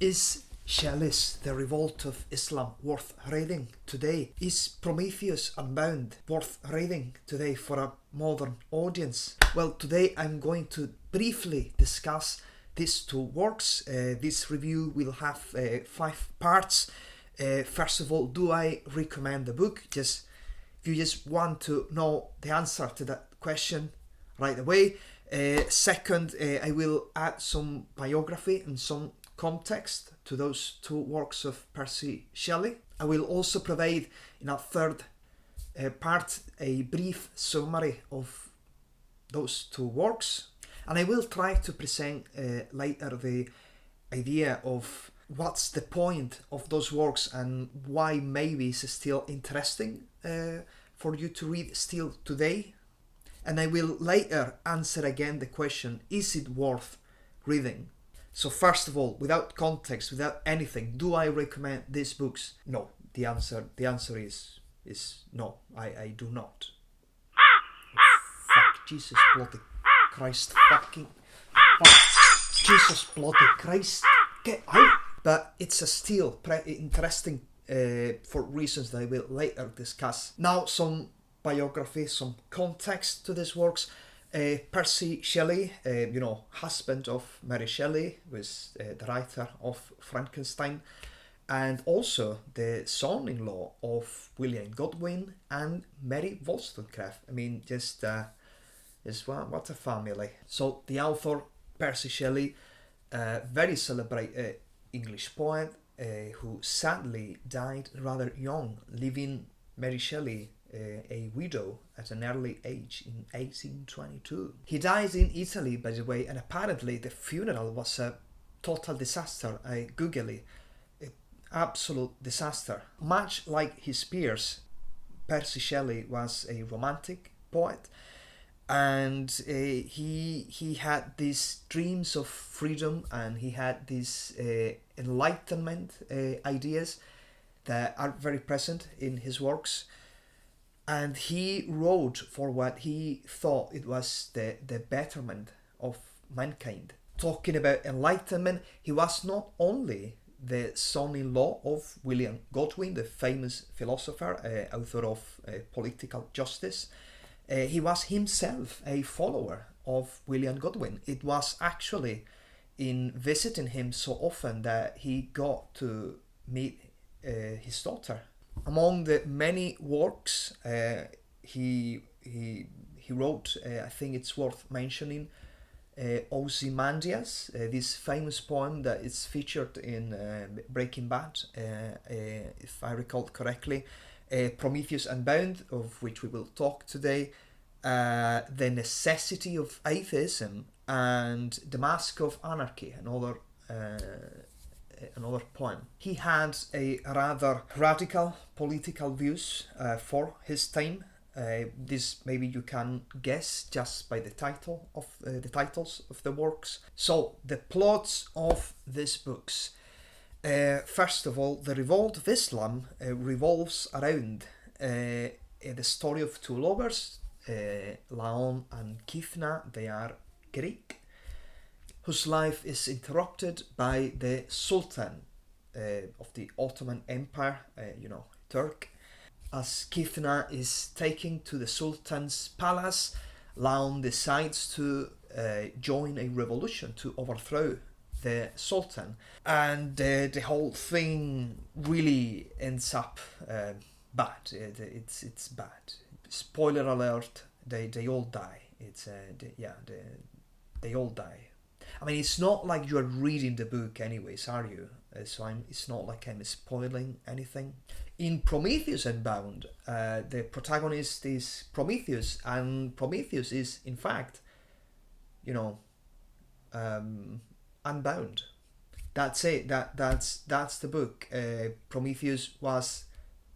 Is Shelley's The Revolt of Islam worth reading today? Is Prometheus Unbound worth reading today for a modern audience? Well, today I'm going to briefly discuss these two works. This review will have 5 parts. First of all, do I recommend the book? If you just want to know the answer to that question right away. Second, I will add some biography and some context to those two works of Percy Shelley. I will also provide in a third part a brief summary of those two works, and I will try to present later the idea of what's the point of those works and why maybe it's still interesting for you to read still today. And I will later answer again the question, is it worth reading? So first of all, without context, without anything, do I recommend these books? No. The answer is no, I do not. Oh, fuck, Jesus bloody Christ, fuck, Jesus bloody Christ, get out! But it's still interesting for reasons that I will later discuss. Now some biography, some context to these works. Percy Shelley, husband of Mary Shelley, was the writer of Frankenstein, and also the son-in-law of William Godwin and Mary Wollstonecraft. I mean, what a family. So the author, Percy Shelley, very celebrated English poet who sadly died rather young, leaving Mary Shelley a widow at an early age in 1822. He died in Italy, by the way, and apparently the funeral was a total disaster. I Googled it, absolute disaster. Much like his peers, Percy Shelley was a romantic poet, and he had these dreams of freedom, and he had these enlightenment ideas that are very present in his works. And he wrote for what he thought it was the betterment of mankind. Talking about enlightenment, he was not only the son-in-law of William Godwin, the famous philosopher, author of Political Justice. He was himself a follower of William Godwin. It was actually in visiting him so often that he got to meet his daughter. Among the many works he wrote, I think it's worth mentioning Ozymandias, this famous poem that is featured in Breaking Bad, if I recall correctly, Prometheus Unbound, of which we will talk today, The Necessity of Atheism, and The Mask of Anarchy, another poem. He had a rather radical political views for his time. This maybe you can guess just by the title of the titles of the works. So the plots of these books. First of all, The Revolt of Islam revolves around the story of two lovers, Laon and Kifna. They are Greek, whose life is interrupted by the Sultan of the Ottoman Empire, Turk. As Kifna is taken to the Sultan's palace, Laon decides to join a revolution to overthrow the Sultan, and the whole thing really ends up bad. It's bad. Spoiler alert: they all die. They all die. I mean, it's not like you are reading the book anyways, are you? It's not like I'm spoiling anything. In Prometheus Unbound, the protagonist is Prometheus, and Prometheus is, in fact, unbound. That's it. That's the book. Prometheus was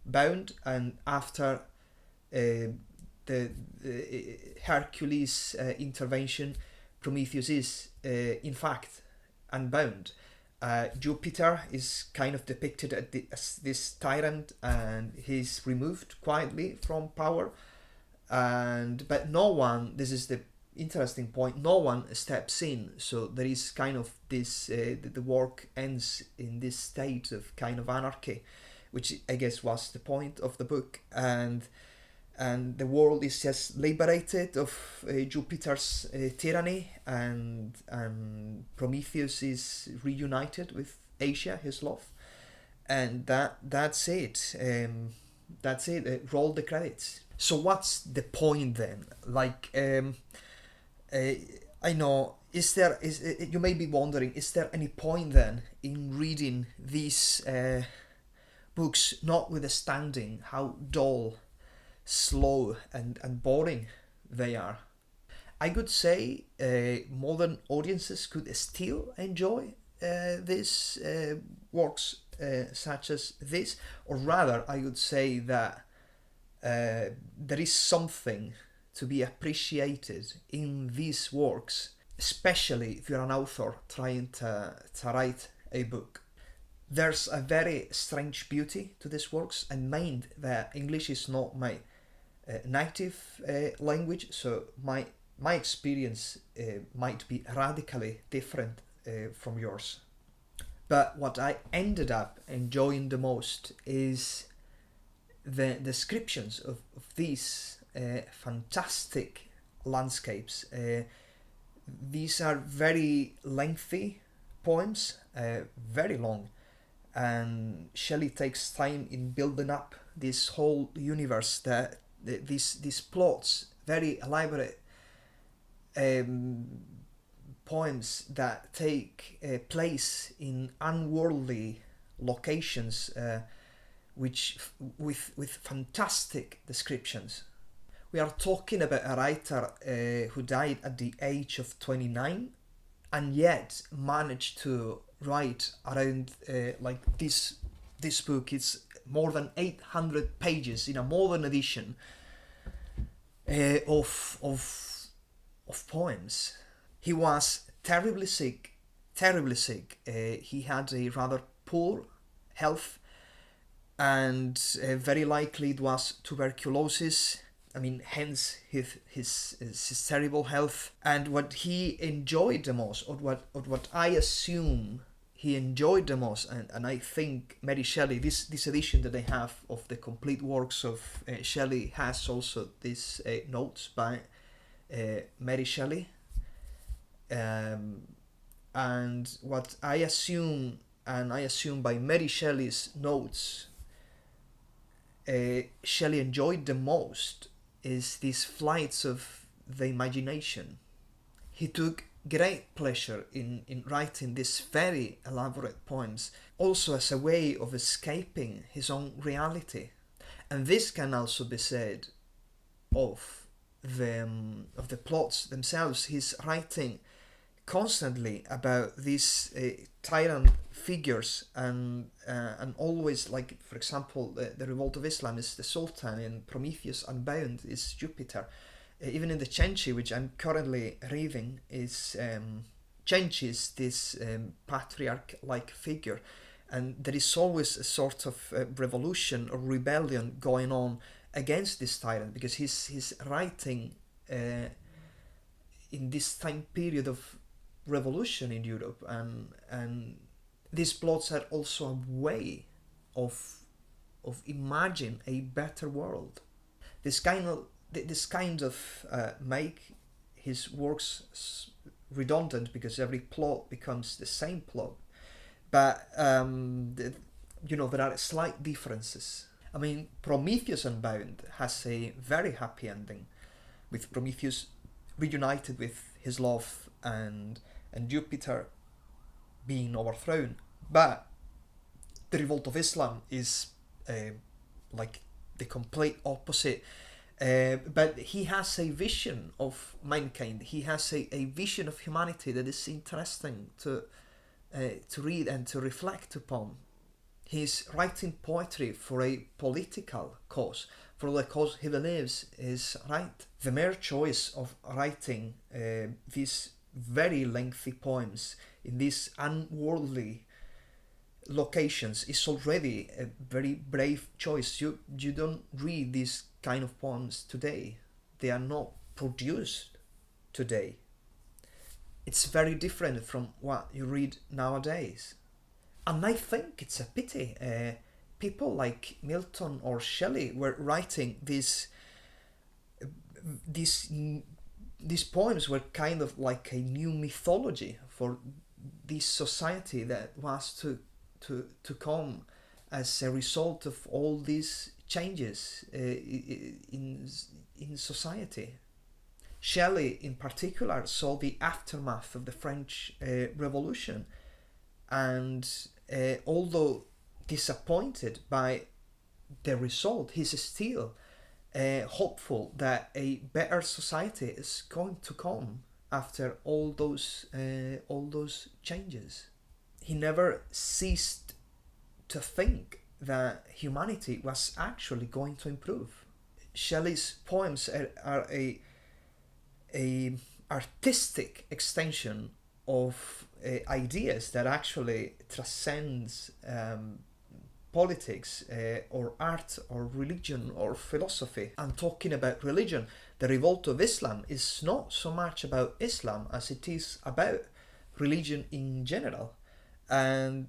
bound, and after the Hercules intervention, Prometheus is, in fact, unbound. Jupiter is kind of depicted as this tyrant, and he's removed quietly from power. But no one. This is the interesting point. No one steps in, so there is kind of this. The work ends in this state of kind of anarchy, which I guess was the point of the book, and the world is just liberated of Jupiter's tyranny, and Prometheus is reunited with Asia, his love, and that's it. That's it. Roll the credits. So what's the point then? Like, I know. You may be wondering, is there any point then in reading these books, notwithstanding how dull, slow, and boring they are? I could say modern audiences could still enjoy these works such as this, or rather, I would say that there is something to be appreciated in these works, especially if you're an author trying to write a book. There's a very strange beauty to these works, and mind that English is not my native language, so my experience might be radically different from yours. But what I ended up enjoying the most is the descriptions of these fantastic landscapes. These are very lengthy poems, very long, and Shelley takes time in building up this whole universe, that these plots, very elaborate poems that take place in unworldly locations, which with fantastic descriptions. We are talking about a writer who died at the age of 29, and yet managed to write around like this book. It's more than 800 pages in a modern edition of poems. He was terribly sick. He had a rather poor health, and very likely it was tuberculosis. I mean, hence his terrible health. And what he enjoyed the most, or what I assume he enjoyed the most, and I think Mary Shelley, this edition that I have of the complete works of Shelley has also these notes by Mary Shelley. And what I assume by Mary Shelley's notes, Shelley enjoyed the most is these flights of the imagination. He took great pleasure in writing these very elaborate poems, also as a way of escaping his own reality. And this can also be said of the plots themselves. He's writing constantly about these tyrant figures, and always, like, for example, the Revolt of Islam is the Sultan, and Prometheus Unbound is Jupiter. Even in the Cenci, which I'm currently reading, is Cenci is this patriarch-like figure, and there is always a sort of revolution or rebellion going on against this tyrant, because he's writing in this time period of revolution in Europe, and these plots are also a way of imagine a better world. This kind of make his works redundant, because every plot becomes the same plot, but there are slight differences. I mean, Prometheus Unbound has a very happy ending, with Prometheus reunited with his love and Jupiter being overthrown. But the Revolt of Islam is like the complete opposite. But he has a vision of mankind. He has a vision of humanity that is interesting to read and to reflect upon. He's writing poetry for a political cause, for the cause he believes is right. The mere choice of writing these very lengthy poems in these unworldly locations is already a very brave choice. You don't read these kind of poems today. They are not produced today. It's very different from what you read nowadays. And I think it's a pity. People like Milton or Shelley were writing these poems were kind of like a new mythology for this society that was to come as a result of all these changes in society. Shelley in particular saw the aftermath of the French Revolution, and although disappointed by the result, he's still hopeful that a better society is going to come after all those changes. He never ceased to think that humanity was actually going to improve. Shelley's poems are a artistic extension of ideas that actually transcends politics or art or religion or philosophy. I'm talking about religion. The Revolt of Islam is not so much about Islam as it is about religion in general, and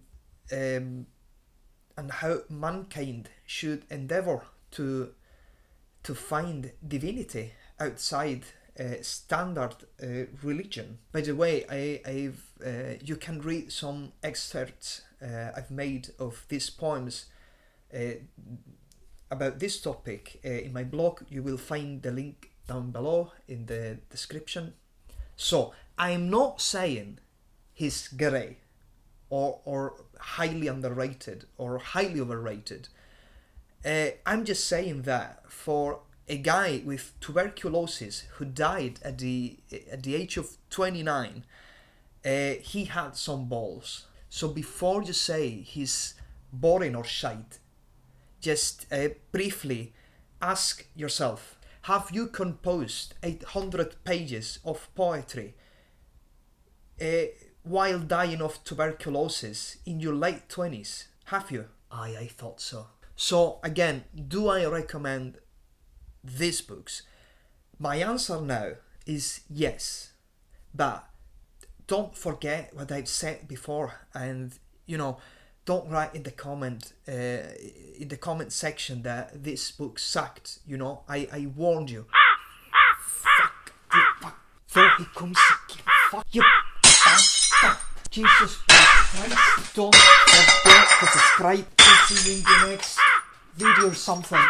how mankind should endeavor to find divinity outside standard religion. By the way, you can read some excerpts I've made of these poems about this topic in my blog. You will find the link down below in the description. So I'm not saying he's grey or highly underrated or highly overrated. I'm just saying that for a guy with tuberculosis who died at the age of 29, he had some balls. So before you say he's boring or shite, just briefly ask yourself, have you composed 800 pages of poetry while dying of tuberculosis in your late 20s? Have you? I thought so. So again, do I recommend these books? My answer now is yes, but don't forget what I've said before, and don't write in the comment section that this book sucked. I warned you. Fuck. There he comes again. Fuck you. Jesus Christ. Don't forget to subscribe. See you in the next video or something.